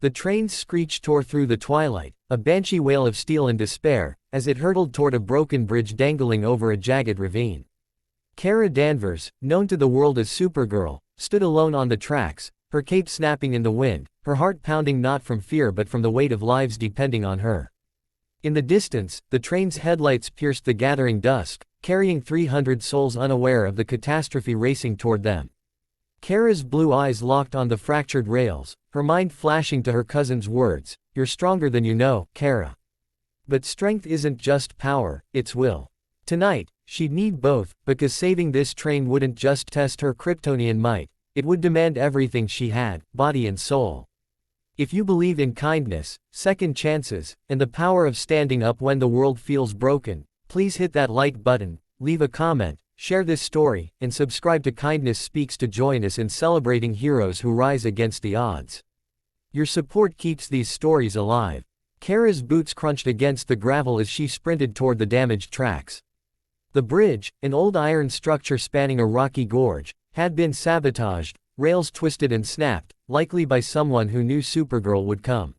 The train's screech tore through the twilight, a banshee wail of steel and despair, as it hurtled toward a broken bridge dangling over a jagged ravine. Kara Danvers, known to the world as Supergirl, stood alone on the tracks, her cape snapping in the wind, her heart pounding not from fear but from the weight of lives depending on her. In the distance, the train's headlights pierced the gathering dusk, carrying 300 souls unaware of the catastrophe racing toward them. Kara's blue eyes locked on the fractured rails, her mind flashing to her cousin's words, "You're stronger than you know, Kara." But strength isn't just power, it's will. Tonight, she'd need both, because saving this train wouldn't just test her Kryptonian might, it would demand everything she had, body and soul. If you believe in kindness, second chances, and the power of standing up when the world feels broken, please hit that like button, leave a comment, share this story, and subscribe to Kindness Speaks to join us in celebrating heroes who rise against the odds. Your support keeps these stories alive. Kara's boots crunched against the gravel as she sprinted toward the damaged tracks. The bridge, an old iron structure spanning a rocky gorge, had been sabotaged, rails twisted and snapped, likely by someone who knew Supergirl would come.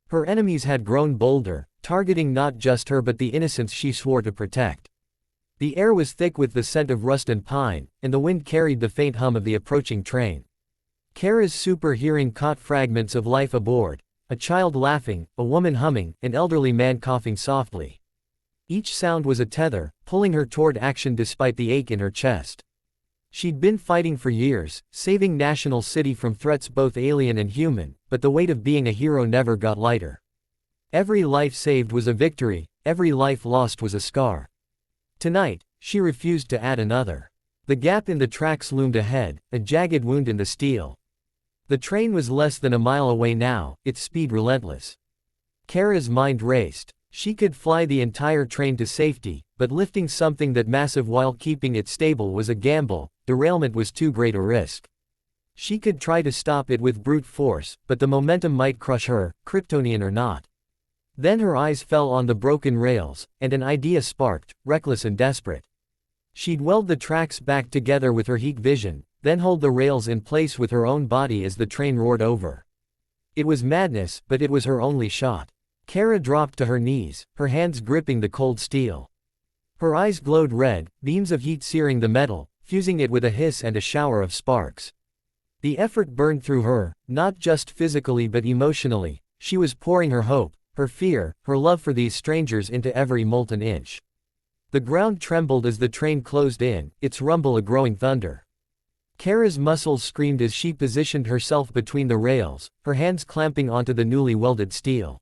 Her enemies had grown bolder, targeting not just her but the innocents she swore to protect. The air was thick with the scent of rust and pine, and the wind carried the faint hum of the approaching train. Kara's super hearing caught fragments of life aboard, a child laughing, a woman humming, an elderly man coughing softly. Each sound was a tether, pulling her toward action despite the ache in her chest. She'd been fighting for years, saving National City from threats both alien and human, but the weight of being a hero never got lighter. Every life saved was a victory, every life lost was a scar. Tonight, she refused to add another. The gap in the tracks loomed ahead, a jagged wound in the steel. The train was less than a mile away now, its speed relentless. Kara's mind raced. She could fly the entire train to safety, but lifting something that massive while keeping it stable was a gamble, derailment was too great a risk. She could try to stop it with brute force, but the momentum might crush her, Kryptonian or not. Then her eyes fell on the broken rails, and an idea sparked, reckless and desperate. She'd weld the tracks back together with her heat vision, then hold the rails in place with her own body as the train roared over. It was madness, but it was her only shot. Kara dropped to her knees, her hands gripping the cold steel. Her eyes glowed red, beams of heat searing the metal, fusing it with a hiss and a shower of sparks. The effort burned through her, not just physically but emotionally. She was pouring her hope, her fear, her love for these strangers into every molten inch. The ground trembled as the train closed in, its rumble a growing thunder. Kara's muscles screamed as she positioned herself between the rails, her hands clamping onto the newly welded steel.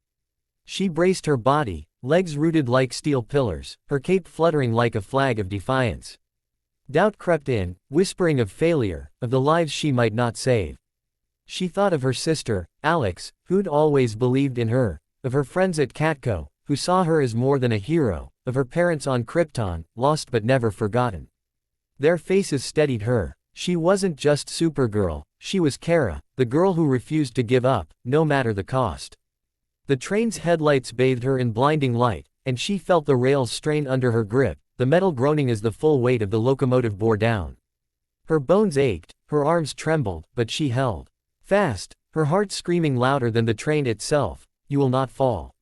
She braced her body, legs rooted like steel pillars, her cape fluttering like a flag of defiance. Doubt crept in, whispering of failure, of the lives she might not save. She thought of her sister, Alex, who'd always believed in her, of her friends at Catco, who saw her as more than a hero, of her parents on Krypton, lost but never forgotten. Their faces steadied her. She wasn't just Supergirl, she was Kara, the girl who refused to give up, no matter the cost. The train's headlights bathed her in blinding light, and she felt the rails strain under her grip, the metal groaning as the full weight of the locomotive bore down. Her bones ached, her arms trembled, but she held fast, her heart screaming louder than the train itself, "You will not fall."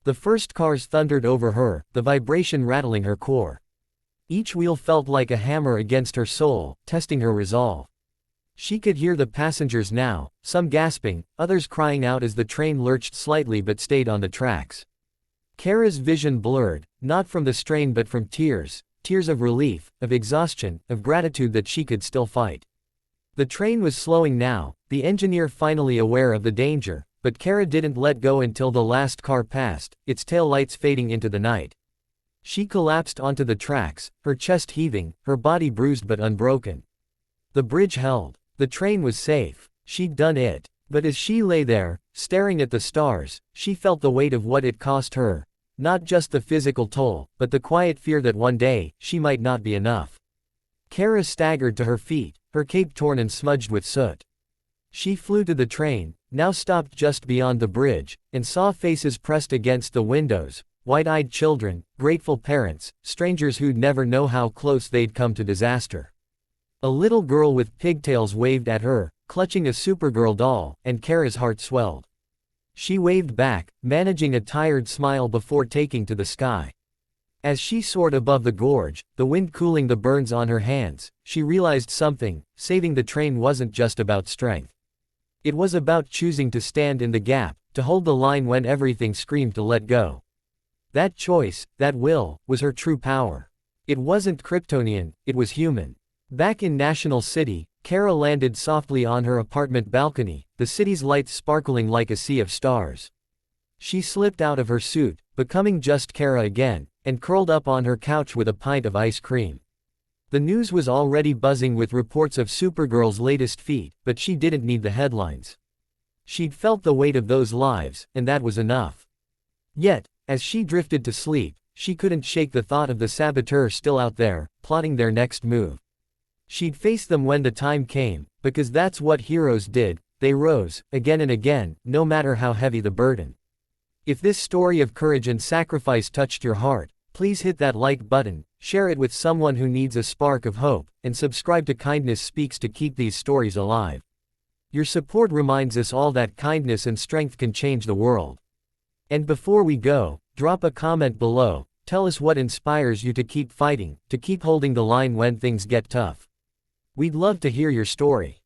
The first cars thundered over her, the vibration rattling her core. Each wheel felt like a hammer against her soul, testing her resolve. She could hear the passengers now, some gasping, others crying out as the train lurched slightly but stayed on the tracks. Kara's vision blurred, not from the strain but from tears, tears of relief, of exhaustion, of gratitude that she could still fight. The train was slowing now, the engineer finally aware of the danger, but Kara didn't let go until the last car passed, its tail lights fading into the night. She collapsed onto the tracks, her chest heaving, her body bruised but unbroken. The bridge held. The train was safe. She'd done it. But as she lay there, staring at the stars, she felt the weight of what it cost her. Not just the physical toll, but the quiet fear that one day, she might not be enough. Kara staggered to her feet, her cape torn and smudged with soot. She flew to the train, now stopped just beyond the bridge, and saw faces pressed against the windows, wide-eyed children, grateful parents, strangers who'd never know how close they'd come to disaster. A little girl with pigtails waved at her, clutching a Supergirl doll, and Kara's heart swelled. She waved back, managing a tired smile before taking to the sky. As she soared above the gorge, the wind cooling the burns on her hands, she realized something: saving the train wasn't just about strength. It was about choosing to stand in the gap, to hold the line when everything screamed to let go. That choice, that will, was her true power. It wasn't Kryptonian, it was human. Back in National City, Kara landed softly on her apartment balcony, the city's lights sparkling like a sea of stars. She slipped out of her suit, becoming just Kara again, and curled up on her couch with a pint of ice cream. The news was already buzzing with reports of Supergirl's latest feat, but she didn't need the headlines. She'd felt the weight of those lives, and that was enough. Yet, as she drifted to sleep, she couldn't shake the thought of the saboteur still out there, plotting their next move. She'd face them when the time came, because that's what heroes did. They rose, again and again, no matter how heavy the burden. If this story of courage and sacrifice touched your heart, please hit that like button, share it with someone who needs a spark of hope, and subscribe to Kindness Speaks to keep these stories alive. Your support reminds us all that kindness and strength can change the world. And before we go, drop a comment below, tell us what inspires you to keep fighting, to keep holding the line when things get tough. We'd love to hear your story.